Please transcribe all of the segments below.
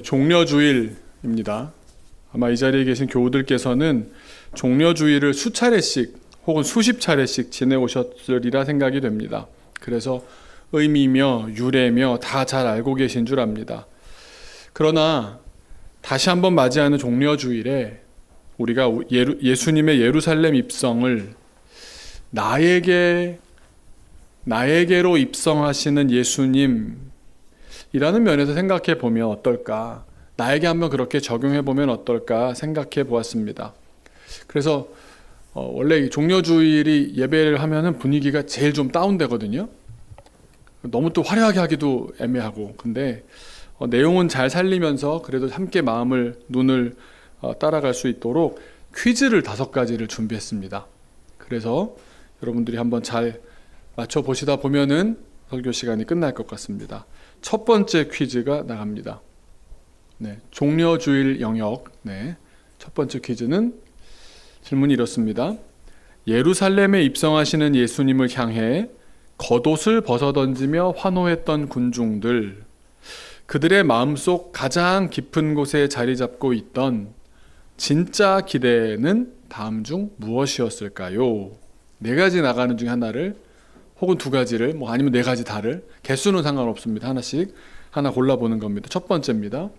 종려주일입니다. 아마 이 자리에 계신 교우들께서는 종려주일을 수차례씩 혹은 수십 차례씩 지내오셨으리라 생각이 됩니다. 그래서 의미며 유래며 다 잘 알고 계신 줄 압니다. 그러나 다시 한번 맞이하는 종려주일에 우리가 예수님의 예루살렘 입성을 나에게로 입성하시는 예수님이라는 면에서 생각해 보면 어떨까? 나에게 한번 그렇게 적용해 보면 어떨까 생각해 보았습니다. 그래서 원래 종려주일이 예배를 하면은 분위기가 제일 좀 다운되거든요. 너무 또 화려하게 하기도 애매하고. 근데 내용은 잘 살리면서 그래도 함께 눈을 따라갈 수 있도록 퀴즈를 5가지를 준비했습니다. 그래서 여러분들이 한번 잘 맞춰보시다 보면은 설교 시간이 끝날 것 같습니다. 첫 번째 퀴즈가 나갑니다. 네, 종려주일 영역. 네, 첫 번째 퀴즈는 질문이 이렇습니다. 예루살렘에 입성하시는 예수님을 향해 겉옷을 벗어던지며 환호했던 군중들, 그들의 마음속 가장 깊은 곳에 자리 잡고 있던 진짜 기대는 다음 중 무엇이었을까요? 4가지 나가는 중에 하나를 혹은 2가지를 아니면 4가지 다를, 개수는 상관없습니다. 하나 골라보는 겁니다. 첫 번째입니다.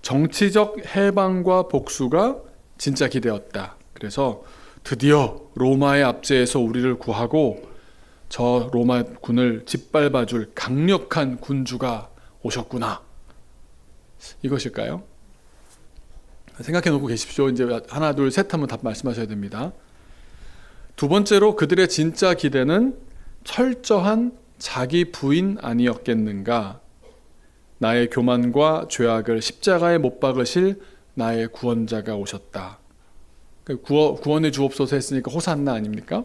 정치적 해방과 복수가 진짜 기대였다. 그래서 드디어 로마의 압제에서 우리를 구하고 저 로마 군을 짓밟아줄 강력한 군주가 오셨구나. 이것일까요? 생각해 놓고 계십시오. 이제 하나, 둘, 셋 하면 답 말씀하셔야 됩니다. 두 번째로 그들의 진짜 기대는 철저한 자기 부인 아니었겠는가? 나의 교만과 죄악을 십자가에 못 박으실 나의 구원자가 오셨다. 구원해 주옵소서 했으니까 호산나 아닙니까?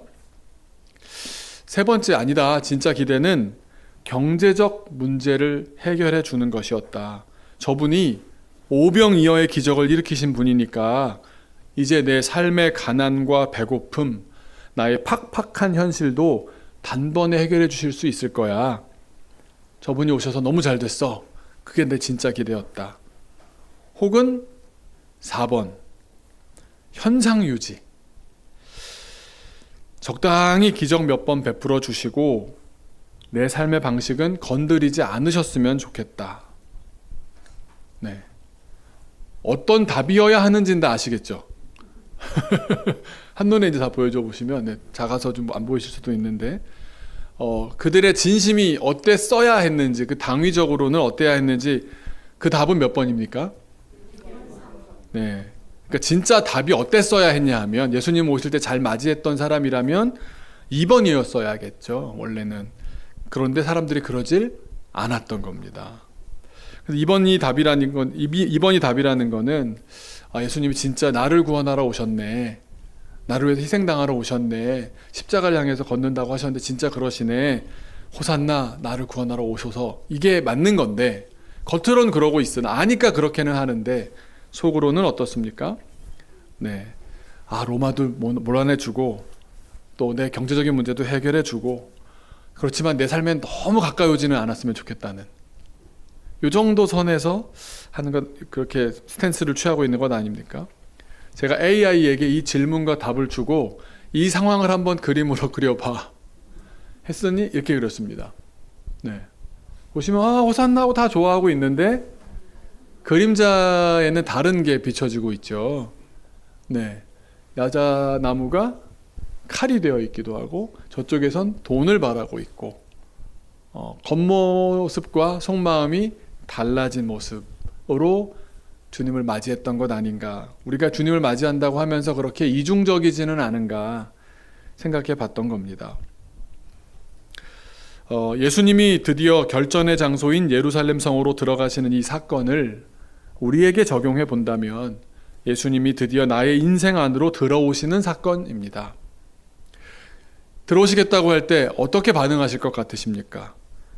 세 번째, 아니다. 진짜 기대는 경제적 문제를 해결해 주는 것이었다. 저분이 오병이어의 기적을 일으키신 분이니까 이제 내 삶의 가난과 배고픔, 나의 팍팍한 현실도 단번에 해결해 주실 수 있을 거야. 저분이 오셔서 너무 잘 됐어. 그게 내 진짜 기대였다. 혹은 4번, 현상 유지. 적당히 기적 몇 번 베풀어 주시고 내 삶의 방식은 건드리지 않으셨으면 좋겠다. 네. 어떤 답이어야 하는지는 다 아시겠죠? 한눈에 이제 다 보여줘 보시면 작아서 좀 안 보이실 수도 있는데 그들의 진심이 어땠어야 했는지, 그 당위적으로는 어때야 했는지 그 답은 몇 번입니까? 네. 그러니까 진짜 답이 어땠어야 했냐 하면 예수님 오실 때 잘 맞이했던 사람이라면 2번이었어야겠죠. 원래는. 그런데 사람들이 그러질 않았던 겁니다. 그래서 2번이 답이라는 거는 예수님이 진짜 나를 구원하러 오셨네. 나를 위해서 희생당하러 오셨네. 십자가를 향해서 걷는다고 하셨는데 진짜 그러시네. 호산나, 나를 구원하러 오셔서. 이게 맞는 건데 겉으로는 그러고 있으나 아니까 그렇게는 하는데 속으로는 어떻습니까? 네. 로마도 몰아내주고 또 내 경제적인 문제도 해결해주고 그렇지만 내 삶엔 너무 가까이 오지는 않았으면 좋겠다는 이 정도 선에서 하는 것, 그렇게 스탠스를 취하고 있는 것 아닙니까? 제가 AI에게 이 질문과 답을 주고 이 상황을 한번 그림으로 그려봐 했으니 이렇게 그렸습니다. 네. 보시면 호산나고 다 좋아하고 있는데 그림자에는 다른 게 비춰지고 있죠. 네. 야자나무가 칼이 되어 있기도 하고 저쪽에선 돈을 바라고 있고 겉모습과 속마음이 달라진 모습으로 주님을 맞이했던 것 아닌가. 우리가 주님을 맞이한다고 하면서 그렇게 이중적이지는 않은가 생각해 봤던 겁니다. 예수님이 드디어 결전의 장소인 예루살렘 성으로 들어가시는 이 사건을 우리에게 적용해 본다면 예수님이 드디어 나의 인생 안으로 들어오시는 사건입니다. 들어오시겠다고 할 때 어떻게 반응하실 것 같으십니까?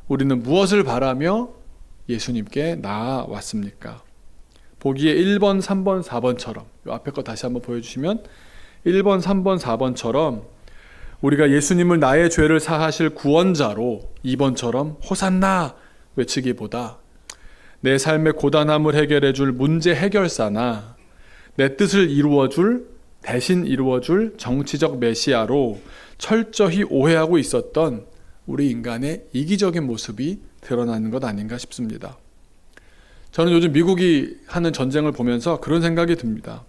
우리는 무엇을 바라며 예수님께 나아왔습니까? 보기에 1번, 3번, 4번처럼 이 앞에 거 다시 한번 보여주시면 1번, 3번, 4번처럼 우리가 예수님을 나의 죄를 사하실 구원자로 2번처럼 호산나 외치기보다 내 삶의 고단함을 해결해 줄 문제 해결사나 내 뜻을 대신 이루어줄 정치적 메시아로 철저히 오해하고 있었던 우리 인간의 이기적인 모습이 드러나는 것 아닌가 싶습니다. 저는 요즘 미국이 하는 전쟁을 보면서 그런 생각이 듭니다.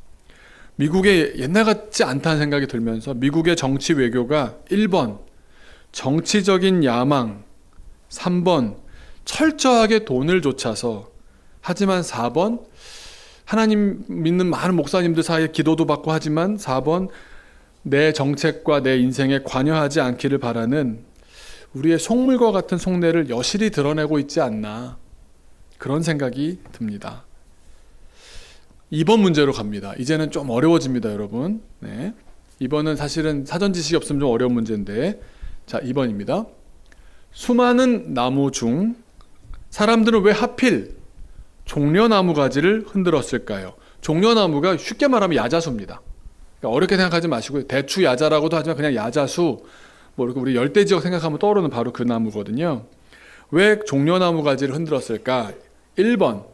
미국의 옛날 같지 않다는 생각이 들면서 미국의 정치 외교가 1번 정치적인 야망, 3번 철저하게 돈을 좇아서, 하지만 4번 하나님 믿는 많은 목사님들 사이에 기도도 받고 하지만 4번 내 정책과 내 인생에 관여하지 않기를 바라는 우리의 속물과 같은 속내를 여실히 드러내고 있지 않나, 그런 생각이 듭니다. 2번 문제로 갑니다. 이제는 좀 어려워집니다, 여러분. 네. 2번은 사실은 사전 지식이 없으면 좀 어려운 문제인데, 자, 2번입니다. 수많은 나무 중 사람들은 왜 하필 종려나무 가지를 흔들었을까요? 종려나무가 쉽게 말하면 야자수입니다. 그러니까 어렵게 생각하지 마시고요. 대추 야자라고도 하지만 그냥 야자수, 뭐 이렇게 우리 열대지역 생각하면 떠오르는 바로 그 나무거든요. 왜 종려나무 가지를 흔들었을까? 1번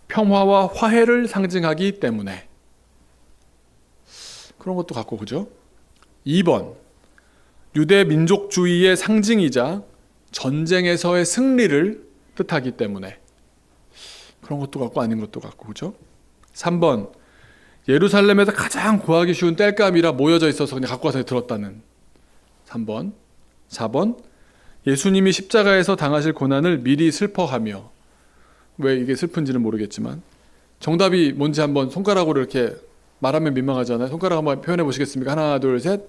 평화와 화해를 상징하기 때문에, 그런 것도 같고, 그죠? 2번 유대 민족주의의 상징이자 전쟁에서의 승리를 뜻하기 때문에, 그런 것도 같고 아닌 것도 같고, 그죠? 3번 예루살렘에서 가장 구하기 쉬운 땔감이라 모여져 있어서 그냥 갖고 와서 들었다는 3번. 4번 예수님이 십자가에서 당하실 고난을 미리 슬퍼하며, 왜 이게 슬픈지는 모르겠지만 정답이 뭔지 한번 손가락으로 이렇게 말하면 민망하잖아요. 손가락 한번 표현해 보시겠습니까? 하나, 둘, 셋.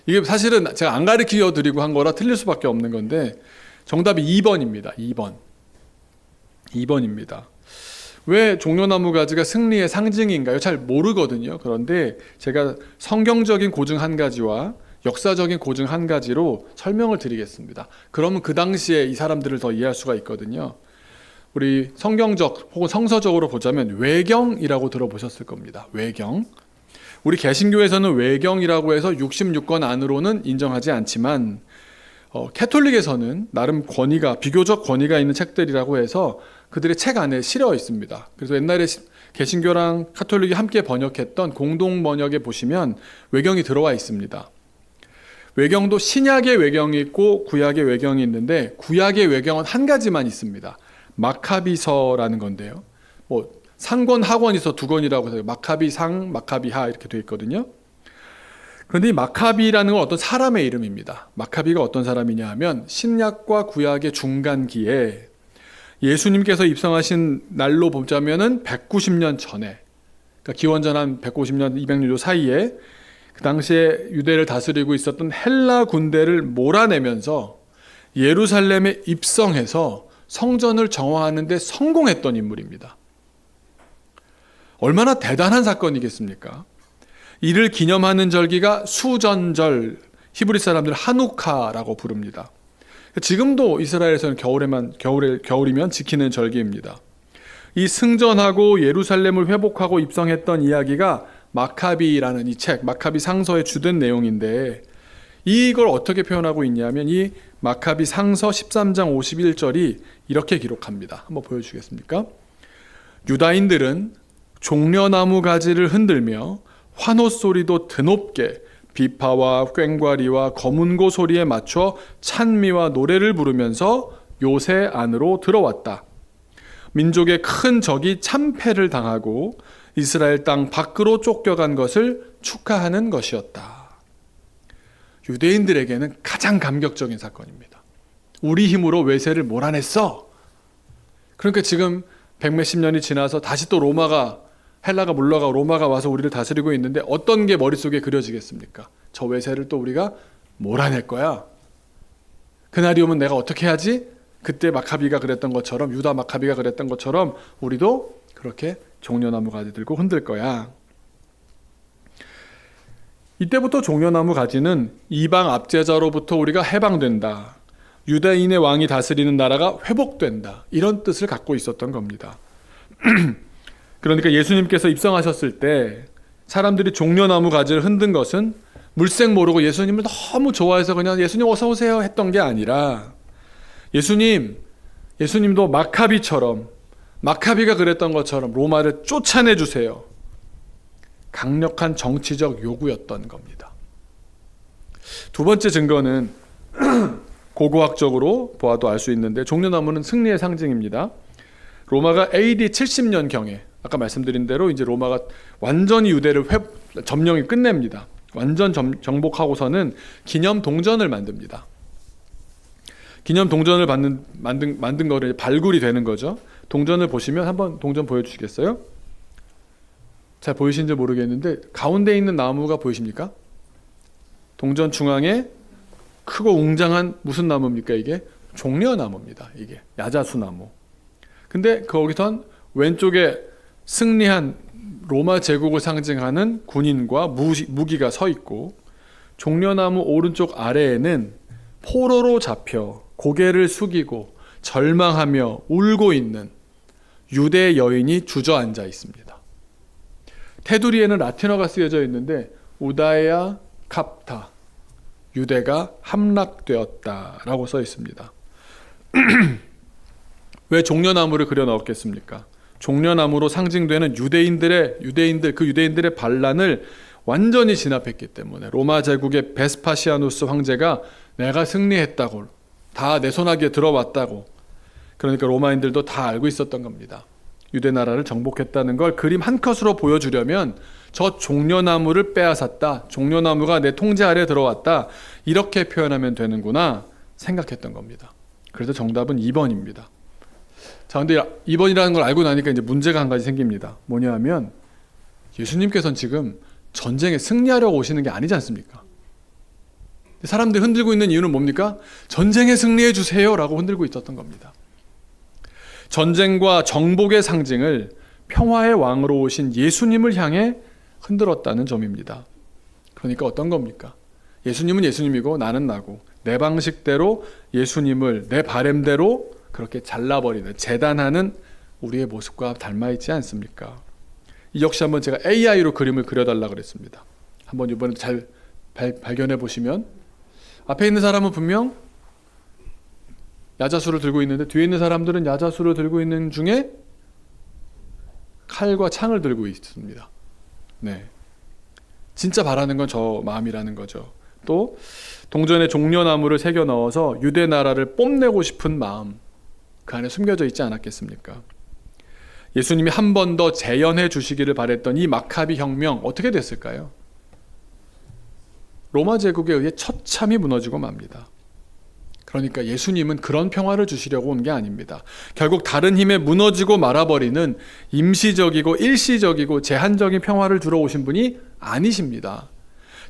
이게 사실은 제가 안 가르쳐 드리고 한 거라 틀릴 수밖에 없는 건데, 정답이 2번입니다. 2번입니다. 왜 종려나무 가지가 승리의 상징인가요? 잘 모르거든요. 그런데 제가 성경적인 고증 한 가지와 역사적인 고증 한 가지로 설명을 드리겠습니다. 그러면 그 당시에 이 사람들을 더 이해할 수가 있거든요. 우리 성경적 혹은 성서적으로 보자면 외경이라고 들어보셨을 겁니다. 외경. 우리 개신교에서는 외경이라고 해서 66권 안으로는 인정하지 않지만 캐톨릭에서는 나름 비교적 권위가 있는 책들이라고 해서 그들의 책 안에 실려 있습니다. 그래서 옛날에 개신교랑 카톨릭이 함께 번역했던 공동 번역에 보시면 외경이 들어와 있습니다. 외경도 신약의 외경이 있고 구약의 외경이 있는데, 구약의 외경은 한 가지만 있습니다. 마카비서라는 건데요. 뭐 상권 하권에서 두 권이라고 해서 마카비상, 마카비하 이렇게 되어 있거든요. 그런데 이 마카비라는 건 어떤 사람의 이름입니다. 마카비가 어떤 사람이냐 하면 신약과 구약의 중간기에 예수님께서 입성하신 날로 보자면은 190년 전에, 그러니까 기원전 한 150년, 200년 사이에 그 당시에 유대를 다스리고 있었던 헬라 군대를 몰아내면서 예루살렘에 입성해서 성전을 정화하는 데 성공했던 인물입니다. 얼마나 대단한 사건이겠습니까? 이를 기념하는 절기가 수전절, 히브리 사람들 하누카라고 부릅니다. 지금도 이스라엘에서는 겨울이면 지키는 절기입니다. 이 승전하고 예루살렘을 회복하고 입성했던 이야기가 마카비라는 이 책, 마카비 상서의 주된 내용인데, 이걸 어떻게 표현하고 있냐면 이 마카비 상서 13장 51절이 이렇게 기록합니다. 한번 보여주시겠습니까? 유다인들은 종려나무 가지를 흔들며 환호 소리도 드높게 비파와 꽹과리와 검은고 소리에 맞춰 찬미와 노래를 부르면서 요새 안으로 들어왔다. 민족의 큰 적이 참패를 당하고 이스라엘 땅 밖으로 쫓겨간 것을 축하하는 것이었다. 유대인들에게는 가장 감격적인 사건입니다. 우리 힘으로 외세를 몰아냈어. 그러니까 지금 백몇십 년이 지나서 다시 또 헬라가 물러가 로마가 와서 우리를 다스리고 있는데 어떤 게 머릿속에 그려지겠습니까? 저 외세를 또 우리가 몰아낼 거야. 그날이 오면 내가 어떻게 하지? 그때 마카비가 그랬던 것처럼, 유다 마카비가 그랬던 것처럼 우리도 그렇게 종려나무 가지 들고 흔들 거야. 이때부터 종려나무 가지는 이방 압제자로부터 우리가 해방된다, 유다인의 왕이 다스리는 나라가 회복된다, 이런 뜻을 갖고 있었던 겁니다. 그러니까 예수님께서 입성하셨을 때 사람들이 종려나무 가지를 흔든 것은 물색 모르고 예수님을 너무 좋아해서 그냥 예수님 어서 오세요 했던 게 아니라, 예수님도 마카비가 그랬던 것처럼 로마를 쫓아내 주세요. 강력한 정치적 요구였던 겁니다. 두 번째 증거는 고고학적으로 보아도 알 수 있는데, 종려나무는 승리의 상징입니다. 로마가 AD 70년경에 아까 말씀드린 대로 이제 로마가 완전히 유대를 점령이 끝냅니다. 완전 정복하고서는 기념 동전을 만듭니다. 기념 동전을 만든 거를 발굴이 되는 거죠. 동전을 보시면 한번 동전 보여주시겠어요? 잘 보이시는지 모르겠는데 가운데 있는 나무가 보이십니까? 동전 중앙에 크고 웅장한 무슨 나무입니까? 이게 종려나무입니다. 이게 야자수나무. 근데 거기선 왼쪽에 승리한 로마 제국을 상징하는 군인과 무기가 서 있고, 종려나무 오른쪽 아래에는 포로로 잡혀 고개를 숙이고 절망하며 울고 있는 유대 여인이 주저앉아 있습니다. 테두리에는 라틴어가 쓰여져 있는데 우다에아 갑타, 유대가 함락되었다라고 써 있습니다. 왜 종려나무를 그려 넣었겠습니까? 종려나무로 상징되는 유대인들의 반란을 완전히 진압했기 때문에, 로마 제국의 베스파시아누스 황제가 내가 승리했다고, 다 내 손아귀에 들어왔다고, 그러니까 로마인들도 다 알고 있었던 겁니다. 유대 나라를 정복했다는 걸 그림 한 컷으로 보여주려면 저 종려나무를 빼앗았다, 종려나무가 내 통제 아래 들어왔다, 이렇게 표현하면 되는구나 생각했던 겁니다. 그래서 정답은 2번입니다. 자, 근데 2번이라는 걸 알고 나니까 이제 문제가 한 가지 생깁니다. 뭐냐 하면 예수님께서는 지금 전쟁에 승리하려고 오시는 게 아니지 않습니까? 사람들이 흔들고 있는 이유는 뭡니까? 전쟁에 승리해 주세요 라고 흔들고 있었던 겁니다. 전쟁과 정복의 상징을 평화의 왕으로 오신 예수님을 향해 흔들었다는 점입니다. 그러니까 어떤 겁니까? 예수님은 예수님이고 나는 나고, 내 방식대로 예수님을 내 바램대로 그렇게 잘라버리는, 재단하는 우리의 모습과 닮아있지 않습니까? 이 역시 한번 제가 AI로 그림을 그려달라 그랬습니다. 한번 이번에 잘 발견해 보시면 앞에 있는 사람은 분명 야자수를 들고 있는데 뒤에 있는 사람들은 야자수를 들고 있는 중에 칼과 창을 들고 있습니다. 네, 진짜 바라는 건 저 마음이라는 거죠. 또 동전에 종려나무를 새겨 넣어서 유대 나라를 뽐내고 싶은 마음, 그 안에 숨겨져 있지 않았겠습니까? 예수님이 한 번 더 재연해 주시기를 바랬던 이 마카비 혁명 어떻게 됐을까요? 로마 제국에 의해 처참히 무너지고 맙니다. 그러니까 예수님은 그런 평화를 주시려고 온 게 아닙니다. 결국 다른 힘에 무너지고 말아버리는 임시적이고 일시적이고 제한적인 평화를 주러 오신 분이 아니십니다.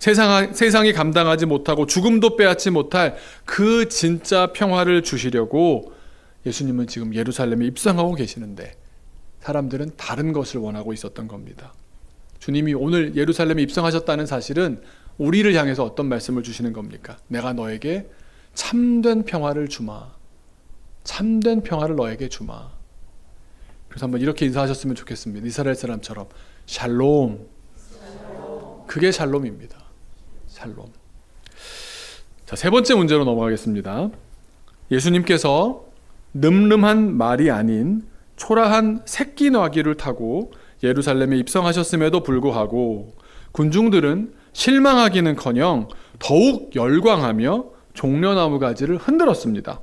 세상이 감당하지 못하고 죽음도 빼앗지 못할 그 진짜 평화를 주시려고 예수님은 지금 예루살렘에 입성하고 계시는데 사람들은 다른 것을 원하고 있었던 겁니다. 주님이 오늘 예루살렘에 입성하셨다는 사실은 우리를 향해서 어떤 말씀을 주시는 겁니까? 내가 너에게 참된 평화를 주마. 참된 평화를 너에게 주마. 그래서 한번 이렇게 인사하셨으면 좋겠습니다. 이스라엘 사람처럼 샬롬. 그게 샬롬입니다. 샬롬. 자, 세 번째 문제로 넘어가겠습니다. 예수님께서 늠름한 말이 아닌 초라한 새끼 나귀를 타고 예루살렘에 입성하셨음에도 불구하고 군중들은 실망하기는커녕 더욱 열광하며 종려나무 가지를 흔들었습니다.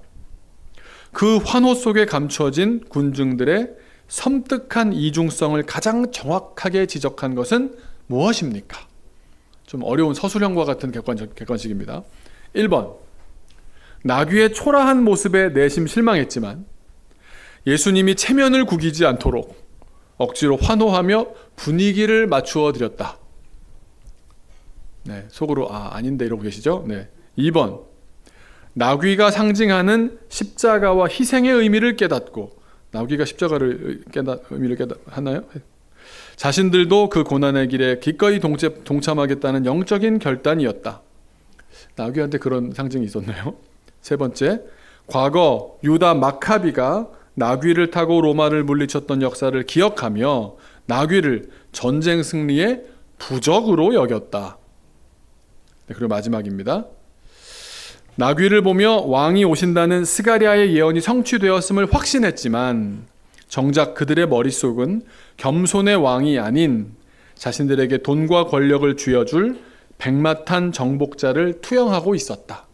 그 환호 속에 감추어진 군중들의 섬뜩한 이중성을 가장 정확하게 지적한 것은 무엇입니까? 좀 어려운 서술형과 같은 객관식입니다. 1번, 나귀의 초라한 모습에 내심 실망했지만 예수님이 체면을 구기지 않도록 억지로 환호하며 분위기를 맞추어 드렸다. 네, 속으로 아닌데 이러고 계시죠? 네. 2번, 나귀가 상징하는 십자가와 희생의 의미를 깨닫고, 나귀가 십자가를 의미를 깨닫나요? 자신들도 그 고난의 길에 기꺼이 동참하겠다는 영적인 결단이었다. 나귀한테 그런 상징이 있었나요? 세 번째, 과거 유다 마카비가 나귀를 타고 로마를 물리쳤던 역사를 기억하며 나귀를 전쟁 승리의 부적으로 여겼다. 네, 그리고 마지막입니다. 나귀를 보며 왕이 오신다는 스가랴의 예언이 성취되었음을 확신했지만 정작 그들의 머릿속은 겸손의 왕이 아닌 자신들에게 돈과 권력을 쥐어줄 백마탄 정복자를 투영하고 있었다.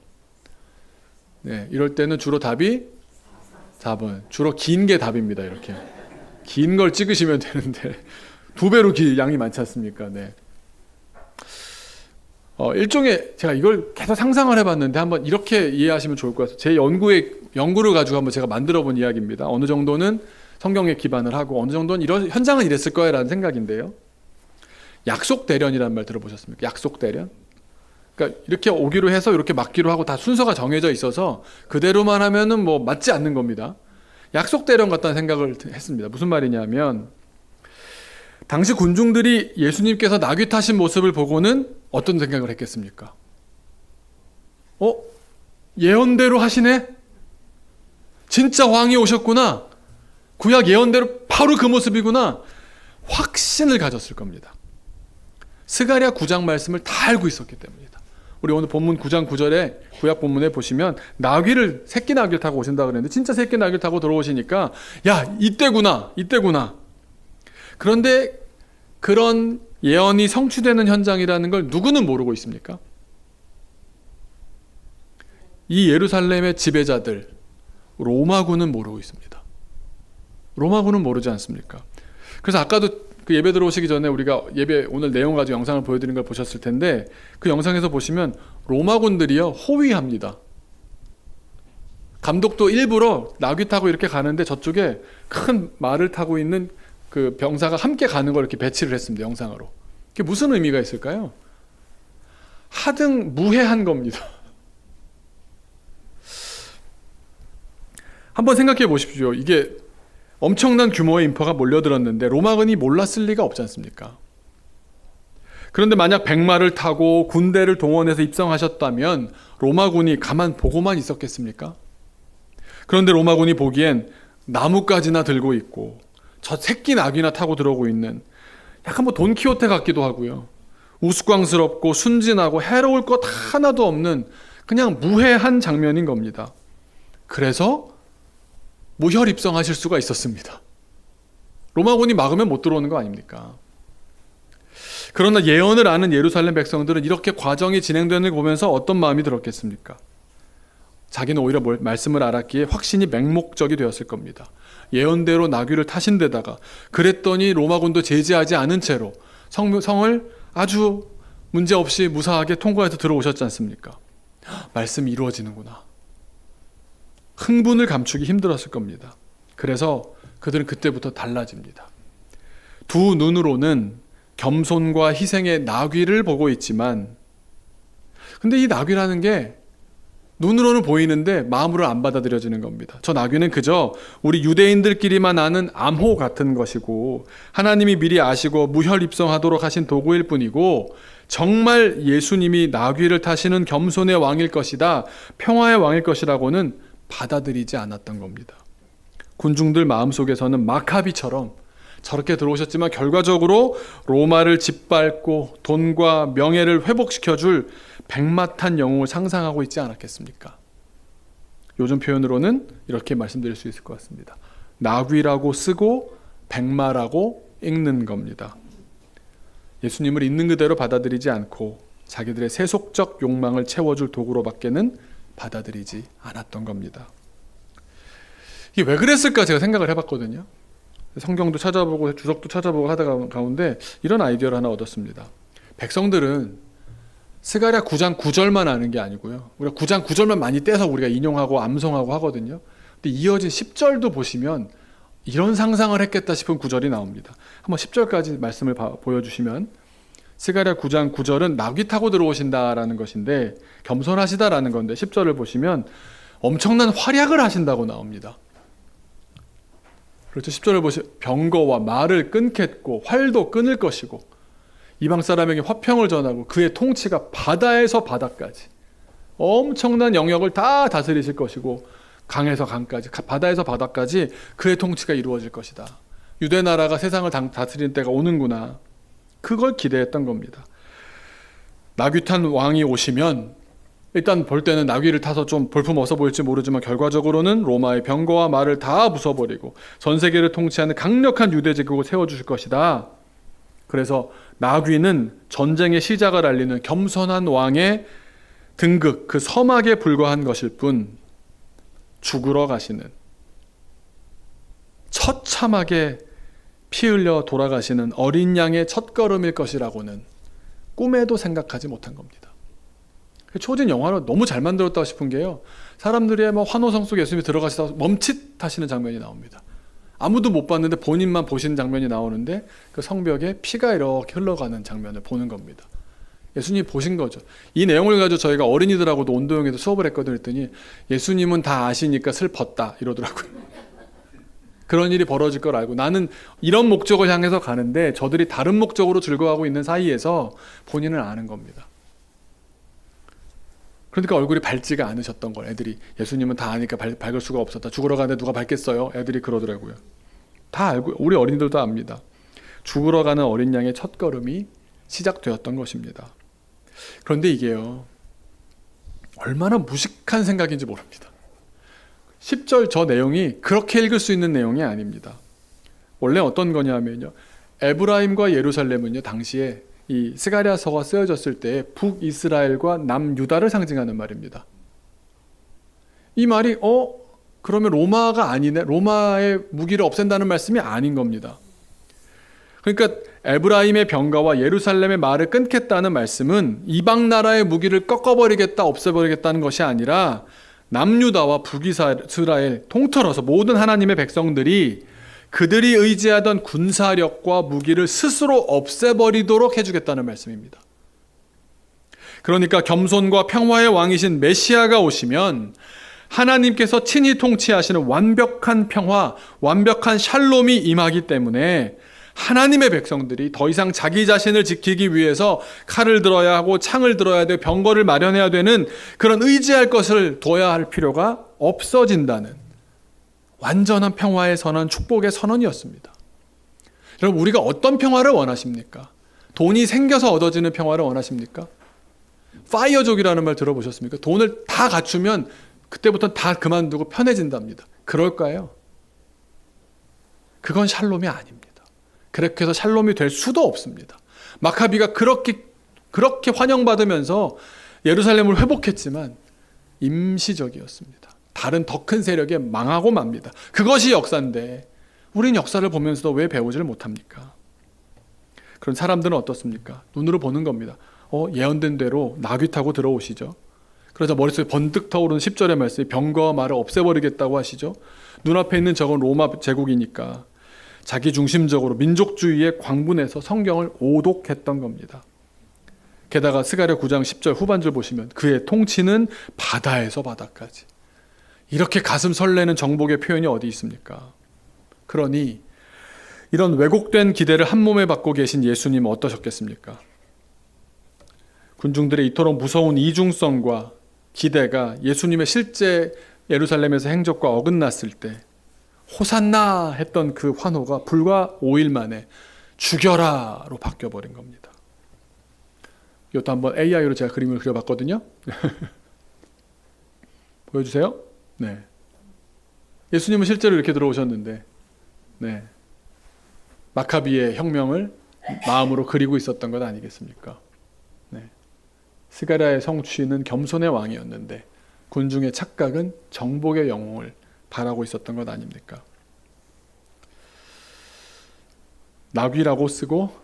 네, 이럴 때는 주로 답이 4번. 주로 긴 게 답입니다. 이렇게 긴 걸 찍으시면 되는데 2배로 양이 많지 않습니까? 네. 일종의 제가 이걸 계속 상상을 해봤는데 한번 이렇게 이해하시면 좋을 것 같아요. 제 연구를 가지고 한번 제가 만들어본 이야기입니다. 어느 정도는 성경에 기반을 하고 어느 정도는 이런 현장은 이랬을 거야라는 생각인데요. 약속 대련이라는 말 들어보셨습니까? 약속 대련. 그러니까 이렇게 오기로 해서 이렇게 맡기로 하고 다 순서가 정해져 있어서 그대로만 하면은 뭐 맞지 않는 겁니다. 약속 대련 같다는 생각을 했습니다. 무슨 말이냐면 당시 군중들이 예수님께서 나귀 타신 모습을 보고는 어떤 생각을 했겠습니까? 예언대로 하시네? 진짜 왕이 오셨구나. 구약 예언대로 바로 그 모습이구나. 확신을 가졌을 겁니다. 스가랴 9장 말씀을 다 알고 있었기 때문이다. 우리 오늘 본문 9장 9절에 구약 본문에 보시면 새끼 나귀를 타고 오신다 그랬는데 진짜 새끼 나귀를 타고 들어오시니까 야, 이때구나. 그런데 그런 예언이 성취되는 현장이라는 걸 누구는 모르고 있습니까? 이 예루살렘의 지배자들, 로마군은 모르고 있습니다. 로마군은 모르지 않습니까? 그래서 아까도 그 예배 들어오시기 전에 우리가 예배 오늘 내용 가지고 영상을 보여드린 걸 보셨을 텐데 그 영상에서 보시면 로마군들이요 호위합니다. 감독도 일부러 나귀 타고 이렇게 가는데 저쪽에 큰 말을 타고 있는 그 병사가 함께 가는 걸 이렇게 배치를 했습니다. 영상으로. 그게 무슨 의미가 있을까요? 하등 무해한 겁니다. 한번 생각해 보십시오. 이게 엄청난 규모의 인파가 몰려들었는데 로마군이 몰랐을 리가 없지 않습니까? 그런데 만약 백마를 타고 군대를 동원해서 입성하셨다면 로마군이 가만 보고만 있었겠습니까? 그런데 로마군이 보기엔 나뭇가지나 들고 있고 저 새끼 나귀나 타고 들어오고 있는 약간 뭐 돈키호테 같기도 하고요. 우스꽝스럽고 순진하고 해로울 것 하나도 없는 그냥 무해한 장면인 겁니다. 그래서 무혈 입성하실 수가 있었습니다. 로마군이 막으면 못 들어오는 거 아닙니까? 그러나 예언을 아는 예루살렘 백성들은 이렇게 과정이 진행되는 걸 보면서 어떤 마음이 들었겠습니까? 자기는 오히려 말씀을 알았기에 확신이 맹목적이 되었을 겁니다. 예언대로 나귀를 타신 데다가 그랬더니 로마군도 제지하지 않은 채로 성을 아주 문제없이 무사하게 통과해서 들어오셨지 않습니까? 말씀이 이루어지는구나. 흥분을 감추기 힘들었을 겁니다. 그래서 그들은 그때부터 달라집니다. 두 눈으로는 겸손과 희생의 나귀를 보고 있지만 근데 이 나귀라는 게 눈으로는 보이는데 마음으로 안 받아들여지는 겁니다. 저 나귀는 그저 우리 유대인들끼리만 아는 암호 같은 것이고 하나님이 미리 아시고 무혈 입성하도록 하신 도구일 뿐이고 정말 예수님이 나귀를 타시는 겸손의 왕일 것이다, 평화의 왕일 것이라고는 받아들이지 않았던 겁니다. 군중들 마음속에서는 마카비처럼 저렇게 들어오셨지만 결과적으로 로마를 짓밟고 돈과 명예를 회복시켜줄 백마탄 영웅을 상상하고 있지 않았겠습니까? 요즘 표현으로는 이렇게 말씀드릴 수 있을 것 같습니다. 나귀라고 쓰고 백마라고 읽는 겁니다. 예수님을 있는 그대로 받아들이지 않고 자기들의 세속적 욕망을 채워줄 도구로밖에는 받아들이지 않았던 겁니다. 이게 왜 그랬을까 제가 생각을 해봤거든요. 성경도 찾아보고 주석도 찾아보고 하다가 가운데 이런 아이디어를 하나 얻었습니다. 백성들은 스가랴 9장 9절만 아는 게 아니고요. 우리가 9장 9절만 많이 떼서 우리가 인용하고 암송하고 하거든요. 근데 이어진 10절도 보시면 이런 상상을 했겠다 싶은 구절이 나옵니다. 한번 10절까지 말씀을 보여주시면 스가랴 9장 9절은 나귀 타고 들어오신다라는 것인데 겸손하시다라는 건데 10절을 보시면 엄청난 활약을 하신다고 나옵니다. 그렇죠. 10절을 보시면 병거와 말을 끊겠고 활도 끊을 것이고 이방 사람에게 화평을 전하고 그의 통치가 바다에서 바다까지 엄청난 영역을 다 다스리실 것이고 강에서 강까지 바다에서 바다까지 그의 통치가 이루어질 것이다. 유대 나라가 세상을 다스리는 때가 오는구나. 그걸 기대했던 겁니다. 나귀 탄 왕이 오시면 일단 볼 때는 나귀를 타서 좀 볼품 어서 보일지 모르지만 결과적으로는 로마의 병거와 말을 다 부숴버리고 전 세계를 통치하는 강력한 유대 제국을 세워주실 것이다. 그래서 나귀는 전쟁의 시작을 알리는 겸손한 왕의 등극, 그 서막에 불과한 것일 뿐 죽으러 가시는, 처참하게 피 흘려 돌아가시는 어린 양의 첫걸음일 것이라고는 꿈에도 생각하지 못한 겁니다. 초진 영화로 너무 잘 만들었다고 싶은 게요, 사람들이 뭐 환호성 속에 예수님이 들어가시다 멈칫하시는 장면이 나옵니다. 아무도 못 봤는데 본인만 보시는 장면이 나오는데 그 성벽에 피가 이렇게 흘러가는 장면을 보는 겁니다. 예수님이 보신 거죠. 이 내용을 가지고 저희가 어린이들하고도 온도형에서 수업을 했거든요. 그랬더니 예수님은 다 아시니까 슬펐다 이러더라고요. 그런 일이 벌어질 걸 알고 나는 이런 목적을 향해서 가는데 저들이 다른 목적으로 즐거워하고 있는 사이에서 본인은 아는 겁니다. 그러니까 얼굴이 밝지가 않으셨던 걸, 애들이 예수님은 다 아니까 밝을 수가 없었다. 죽으러 가는데 누가 밝겠어요? 애들이 그러더라고요. 다 알고, 우리 어린이들도 압니다. 죽으러 가는 어린 양의 첫걸음이 시작되었던 것입니다. 그런데 이게요, 얼마나 무식한 생각인지 모릅니다. 10절 저 내용이 그렇게 읽을 수 있는 내용이 아닙니다. 원래 어떤 거냐면요, 에브라임과 예루살렘은요, 당시에 이 스가랴서가 쓰여졌을 때 북이스라엘과 남유다를 상징하는 말입니다. 이 말이 그러면 로마가 아니네, 로마의 무기를 없앤다는 말씀이 아닌 겁니다. 그러니까 에브라임의 병가와 예루살렘의 말을 끊겠다는 말씀은 이방 나라의 무기를 꺾어버리겠다, 없애버리겠다는 것이 아니라 남유다와 북이스라엘 통틀어서 모든 하나님의 백성들이 그들이 의지하던 군사력과 무기를 스스로 없애버리도록 해주겠다는 말씀입니다. 그러니까 겸손과 평화의 왕이신 메시아가 오시면 하나님께서 친히 통치하시는 완벽한 평화, 완벽한 샬롬이 임하기 때문에 하나님의 백성들이 더 이상 자기 자신을 지키기 위해서 칼을 들어야 하고 창을 들어야 되고 병거를 마련해야 되는 그런 의지할 것을 둬야 할 필요가 없어진다는 완전한 평화의 선언, 축복의 선언이었습니다. 여러분, 우리가 어떤 평화를 원하십니까? 돈이 생겨서 얻어지는 평화를 원하십니까? 파이어족이라는 말 들어보셨습니까? 돈을 다 갖추면 그때부터 다 그만두고 편해진답니다. 그럴까요? 그건 샬롬이 아닙니다. 그렇게 해서 샬롬이 될 수도 없습니다. 마카비가 그렇게 환영받으면서 예루살렘을 회복했지만 임시적이었습니다. 다른 더 큰 세력에 망하고 맙니다. 그것이 역사인데 우린 역사를 보면서도 왜 배우지를 못합니까? 그런 사람들은 어떻습니까? 눈으로 보는 겁니다. 예언된 대로 나귀 타고 들어오시죠. 그러자 머릿속에 번뜩 떠오르는 10절의 말씀이 병거와 말을 없애버리겠다고 하시죠. 눈앞에 있는 저건 로마 제국이니까 자기 중심적으로 민족주의에 광분해서 성경을 오독했던 겁니다. 게다가 스가랴 9장 10절 후반절 보시면 그의 통치는 바다에서 바다까지. 이렇게 가슴 설레는 정복의 표현이 어디 있습니까? 그러니 이런 왜곡된 기대를 한 몸에 받고 계신 예수님은 어떠셨겠습니까? 군중들의 이토록 무서운 이중성과 기대가 예수님의 실제 예루살렘에서 행적과 어긋났을 때 호산나 했던 그 환호가 불과 5일 만에 죽여라로 바뀌어버린 겁니다. 이것도 한번 AI로 제가 그림을 그려봤거든요. 보여주세요. 네. 예수님은 실제로 이렇게 들어오셨는데, 네. 마카비의 혁명을 마음으로 그리고 있었던 것 아니겠습니까? 네. 스가랴의 성취는 겸손의 왕이었는데 군중의 착각은 정복의 영웅을 바라고 있었던 것 아닙니까? 나귀라고 쓰고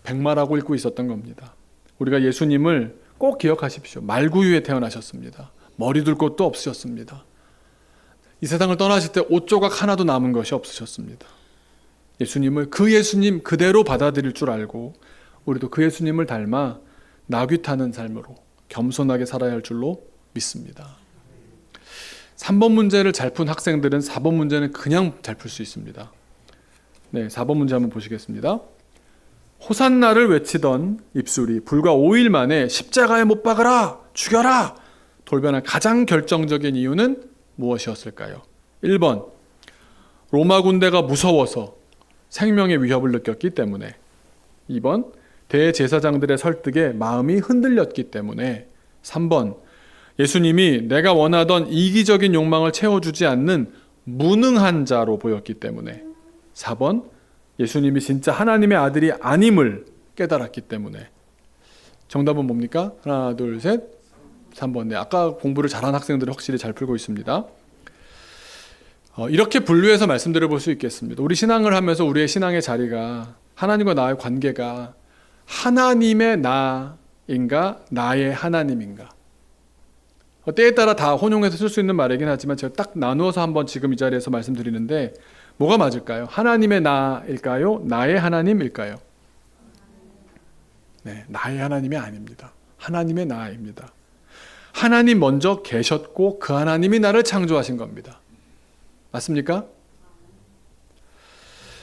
백마라고 읽고 있었던 겁니다. 우리가 예수님을 꼭 기억하십시오. 말구유에 태어나셨습니다. 머리 둘 곳도 없으셨습니다. 이 세상을 떠나실 때 옷 조각 하나도 남은 것이 없으셨습니다. 예수님을 그 예수님 그대로 받아들일 줄 알고 우리도 그 예수님을 닮아 나귀 타는 삶으로 겸손하게 살아야 할 줄로 믿습니다. 3번 문제를 잘 푼 학생들은 4번 문제는 그냥 잘 풀 수 있습니다. 네, 4번 문제 한번 보시겠습니다. 호산나를 외치던 입술이 불과 5일 만에 십자가에 못 박으라, 죽여라 돌변한 가장 결정적인 이유는 무엇이었을까요? 1번, 로마 군대가 무서워서 생명의 위협을 느꼈기 때문에. 2번, 대제사장들의 설득에 마음이 흔들렸기 때문에. 3번, 예수님이 내가 원하던 이기적인 욕망을 채워주지 않는 무능한 자로 보였기 때문에. 4번, 예수님이 진짜 하나님의 아들이 아님을 깨달았기 때문에. 정답은 뭡니까? 하나, 둘, 셋. 3번. 네, 아까 공부를 잘한 학생들이 확실히 잘 풀고 있습니다. 이렇게 분류해서 말씀드려 볼 수 있겠습니다. 우리 신앙을 하면서 우리의 신앙의 자리가, 하나님과 나의 관계가 하나님의 나인가 나의 하나님인가. 때에 따라 다 혼용해서 쓸 수 있는 말이긴 하지만 제가 딱 나누어서 한번 지금 이 자리에서 말씀드리는데, 뭐가 맞을까요? 하나님의 나일까요? 나의 하나님일까요? 네, 나의 하나님이 아닙니다. 하나님의 나입니다. 하나님 먼저 계셨고 그 하나님이 나를 창조하신 겁니다. 맞습니까?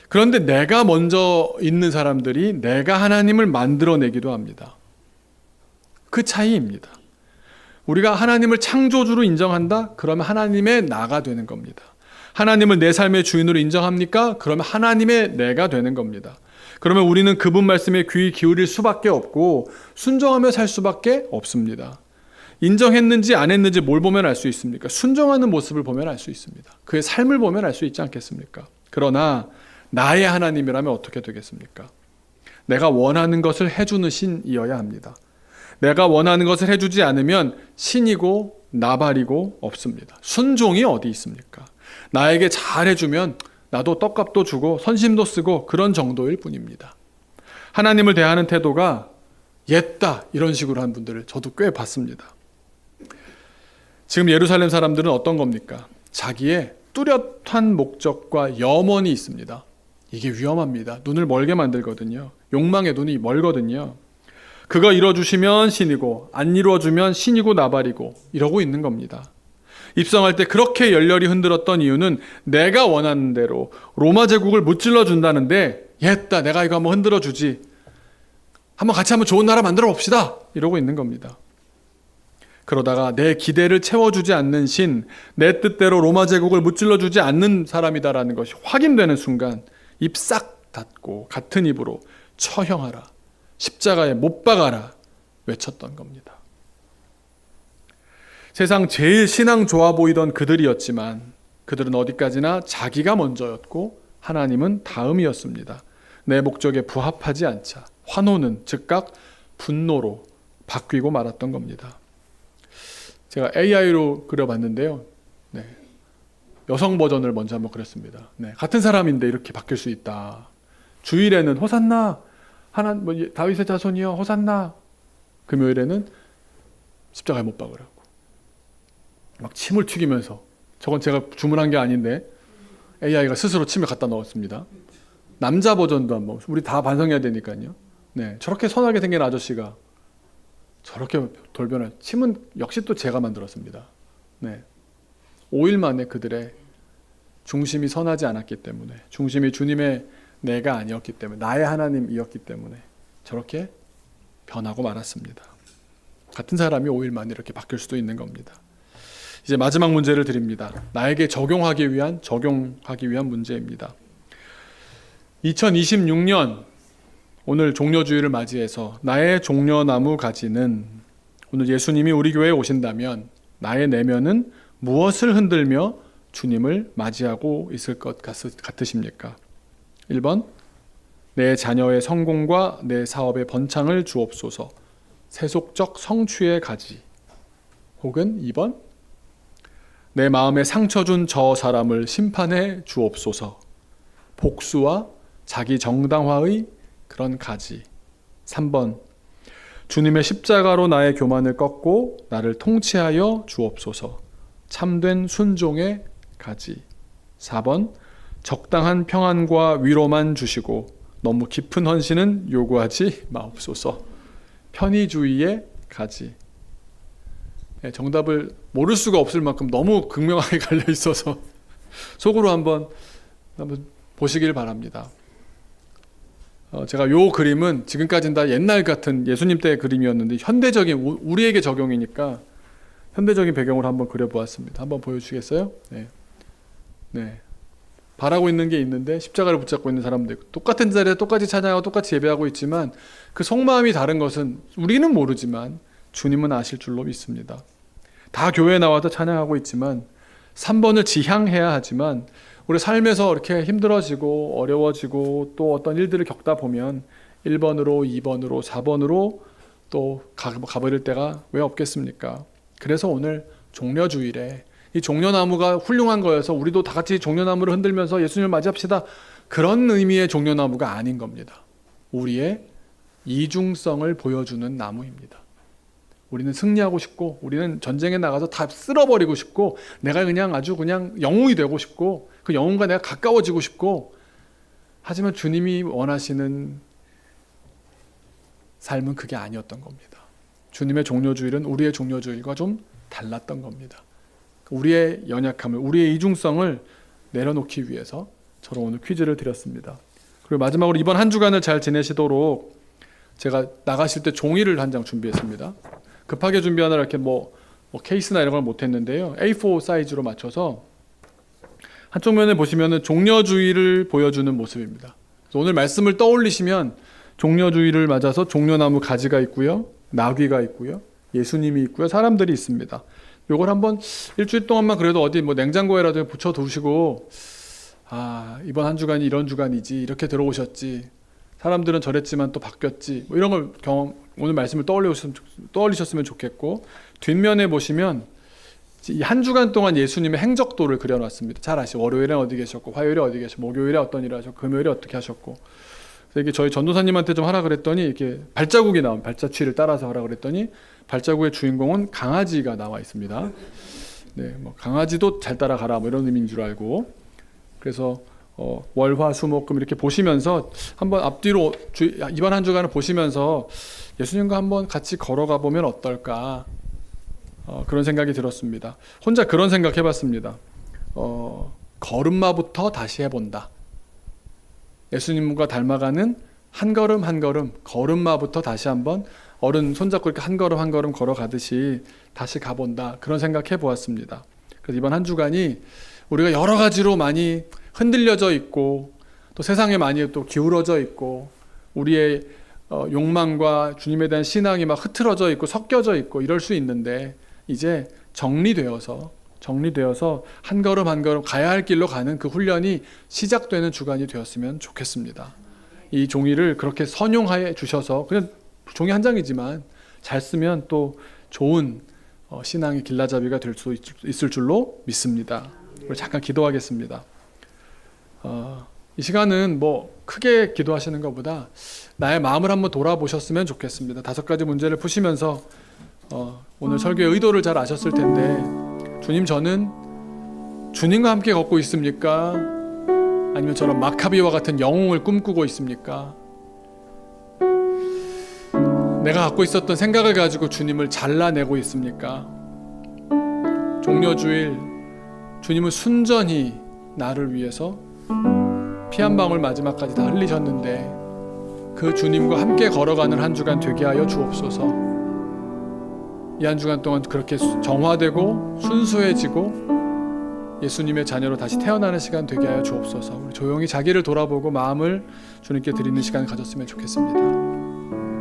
그런데 내가 먼저 있는 사람들이 내가 하나님을 만들어내기도 합니다. 그 차이입니다. 우리가 하나님을 창조주로 인정한다? 그러면 하나님의 나가 되는 겁니다. 하나님을 내 삶의 주인으로 인정합니까? 그러면 하나님의 내가 되는 겁니다. 그러면 우리는 그분 말씀에 귀 기울일 수밖에 없고 순종하며 살 수밖에 없습니다. 인정했는지 안 했는지 뭘 보면 알 수 있습니까? 순종하는 모습을 보면 알 수 있습니다. 그의 삶을 보면 알 수 있지 않겠습니까? 그러나 나의 하나님이라면 어떻게 되겠습니까? 내가 원하는 것을 해주는 신이어야 합니다. 내가 원하는 것을 해주지 않으면 신이고 나발이고 없습니다. 순종이 어디 있습니까? 나에게 잘 해주면 나도 떡값도 주고 선심도 쓰고 그런 정도일 뿐입니다. 하나님을 대하는 태도가 옛다 이런 식으로 한 분들을 저도 꽤 봤습니다. 지금 예루살렘 사람들은 어떤 겁니까? 자기의 뚜렷한 목적과 염원이 있습니다. 이게 위험합니다. 눈을 멀게 만들거든요. 욕망의 눈이 멀거든요. 그거 이뤄주시면 신이고 안 이루어주면 신이고 나발이고 이러고 있는 겁니다. 입성할 때 그렇게 열렬히 흔들었던 이유는 내가 원하는 대로 로마 제국을 무찔러 준다는데 옛다 내가 이거 한번 흔들어 주지. 한번 같이 한번 좋은 나라 만들어 봅시다. 이러고 있는 겁니다. 그러다가 내 기대를 채워주지 않는 신, 내 뜻대로 로마 제국을 무찔러 주지 않는 사람이다라는 것이 확인되는 순간 입 싹 닫고 같은 입으로 처형하라, 십자가에 못 박아라 외쳤던 겁니다. 세상 제일 신앙 좋아 보이던 그들이었지만 그들은 어디까지나 자기가 먼저였고 하나님은 다음이었습니다. 내 목적에 부합하지 않자 환호는 즉각 분노로 바뀌고 말았던 겁니다. 제가 AI로 그려봤는데요. 네. 여성 버전을 먼저 한번 그렸습니다. 네. 같은 사람인데 이렇게 바뀔 수 있다. 주일에는 호산나, 다윗의 자손이여 호산나. 금요일에는 십자가에 못 박으라고. 막 침을 튀기면서, 저건 제가 주문한 게 아닌데 AI가 스스로 침을 갖다 넣었습니다. 남자 버전도 한번, 우리 다 반성해야 되니까요. 네. 저렇게 선하게 생긴 아저씨가 저렇게 돌변할, 침은 역시 또 제가 만들었습니다. 네. 5일 만에 그들의 중심이 선하지 않았기 때문에, 중심이 주님의 내가 아니었기 때문에, 나의 하나님이었기 때문에 저렇게 변하고 말았습니다. 같은 사람이 5일 만에 이렇게 바뀔 수도 있는 겁니다. 이제 마지막 문제를 드립니다. 나에게 적용하기 위한 문제입니다. 2026년 오늘 종려주일을 맞이해서 나의 종려나무 가지는, 오늘 예수님이 우리 교회에 오신다면 나의 내면은 무엇을 흔들며 주님을 맞이하고 있을 것 같으십니까? 1번, 내 자녀의 성공과 내 사업의 번창을 주옵소서, 세속적 성취의 가지. 혹은 2번, 내 마음에 상처 준 저 사람을 심판해 주옵소서, 복수와 자기 정당화의 그런 가지. 3번, 주님의 십자가로 나의 교만을 꺾고 나를 통치하여 주옵소서, 참된 순종의 가지. 4번, 적당한 평안과 위로만 주시고 너무 깊은 헌신은 요구하지 마옵소서, 편의주의의 가지. 정답을 모를 수가 없을 만큼 너무 극명하게 갈려 있어서 속으로 한번 보시길 바랍니다. 제가 요 그림은 지금까지는 다 옛날 같은 예수님 때의 그림이었는데 현대적인, 우리에게 적용이니까 현대적인 배경으로 한번 그려보았습니다. 한번 보여주시겠어요? 네. 네. 바라고 있는 게 있는데 십자가를 붙잡고 있는 사람도 있고, 똑같은 자리에 똑같이 찬양하고 똑같이 예배하고 있지만 그 속마음이 다른 것은 우리는 모르지만 주님은 아실 줄로 믿습니다. 다 교회에 나와서 찬양하고 있지만 3번을 지향해야 하지만 우리 삶에서 이렇게 힘들어지고 어려워지고 또 어떤 일들을 겪다 보면 1번으로 2번으로 4번으로 또 가버릴 때가 왜 없겠습니까? 그래서 오늘 종려주일에 이 종려나무가 훌륭한 거여서 우리도 다 같이 종려나무를 흔들면서 예수님을 맞이합시다, 그런 의미의 종려나무가 아닌 겁니다. 우리의 이중성을 보여주는 나무입니다. 우리는 승리하고 싶고 우리는 전쟁에 나가서 다 쓸어버리고 싶고 내가 그냥 아주 그냥 영웅이 되고 싶고 그 영웅과 내가 가까워지고 싶고, 하지만 주님이 원하시는 삶은 그게 아니었던 겁니다. 주님의 종려주일은 우리의 종려주일과 좀 달랐던 겁니다. 우리의 연약함을, 우리의 이중성을 내려놓기 위해서 저는 오늘 퀴즈를 드렸습니다. 그리고 마지막으로 이번 한 주간을 잘 지내시도록 제가 나가실 때 종이를 한 장 준비했습니다. 급하게 준비하느라 이렇게 뭐 케이스나 이런 걸 못했는데요, A4 사이즈로 맞춰서 한쪽 면에 보시면은 종려주일을 보여주는 모습입니다. 그래서 오늘 말씀을 떠올리시면 종려주일을 맞아서 종려나무 가지가 있고요, 나귀가 있고요, 예수님이 있고요, 사람들이 있습니다. 요걸 한번 일주일 동안만 그래도 어디 뭐 냉장고에라도 붙여두시고, 아, 이번 한 주간이 이런 주간이지, 이렇게 들어오셨지, 사람들은 저랬지만 또 바뀌었지, 뭐 이런 걸 오늘 말씀을 떠올리셨으면 좋겠고, 뒷면에 보시면 이 한 주간 동안 예수님의 행적도를 그려놨습니다. 잘 아시죠? 월요일엔 어디 계셨고, 화요일에 어디 계셨고, 목요일에 어떤 일을 하셨고, 금요일에 어떻게 하셨고. 그래서 이게 저희 전도사님한테 좀 하라 그랬더니 이렇게 발자국이 나온, 발자취를 따라서 하라 그랬더니 발자국의 주인공은 강아지가 나와 있습니다. 네, 뭐 강아지도 잘 따라가라 뭐 이런 의미인 줄 알고, 그래서 월, 화, 수, 목, 금 이렇게 보시면서 한번 앞뒤로 이번 한 주간을 보시면서 예수님과 한번 같이 걸어가 보면 어떨까, 그런 생각이 들었습니다. 혼자 그런 생각 해봤습니다. 걸음마부터 다시 해본다. 예수님과 닮아가는 한 걸음 한 걸음, 걸음마부터 다시 한번 어른 손잡고 이렇게 한 걸음 한 걸음 걸어가듯이 다시 가본다, 그런 생각 해보았습니다. 그래서 이번 한 주간이 우리가 여러 가지로 많이 흔들려져 있고 또 세상에 많이 또 기울어져 있고 우리의 욕망과 주님에 대한 신앙이 막 흐트러져 있고 섞여져 있고 이럴 수 있는데, 이제 정리되어서 한 걸음 한 걸음 가야 할 길로 가는 그 훈련이 시작되는 주간이 되었으면 좋겠습니다. 이 종이를 그렇게 선용해 주셔서, 그냥 종이 한 장이지만 잘 쓰면 또 좋은 신앙의 길라잡이가 될 수 있을 줄로 믿습니다. 우리 잠깐 기도하겠습니다. 이 시간은 뭐 크게 기도하시는 것보다 나의 마음을 한번 돌아보셨으면 좋겠습니다. 5가지 문제를 푸시면서 오늘 설교의 의도를 잘 아셨을 텐데, 주님, 저는 주님과 함께 걷고 있습니까? 아니면 저런 마카비와 같은 영웅을 꿈꾸고 있습니까? 내가 갖고 있었던 생각을 가지고 주님을 잘라내고 있습니까? 종려주일 주님은 순전히 나를 위해서 피 한 방울 마지막까지 다 흘리셨는데 그 주님과 함께 걸어가는 한 주간 되게 하여 주옵소서. 이 한 주간 동안 그렇게 정화되고 순수해지고 예수님의 자녀로 다시 태어나는 시간 되게 하여 주옵소서. 우리 조용히 자기를 돌아보고 마음을 주님께 드리는 시간 가졌으면 좋겠습니다.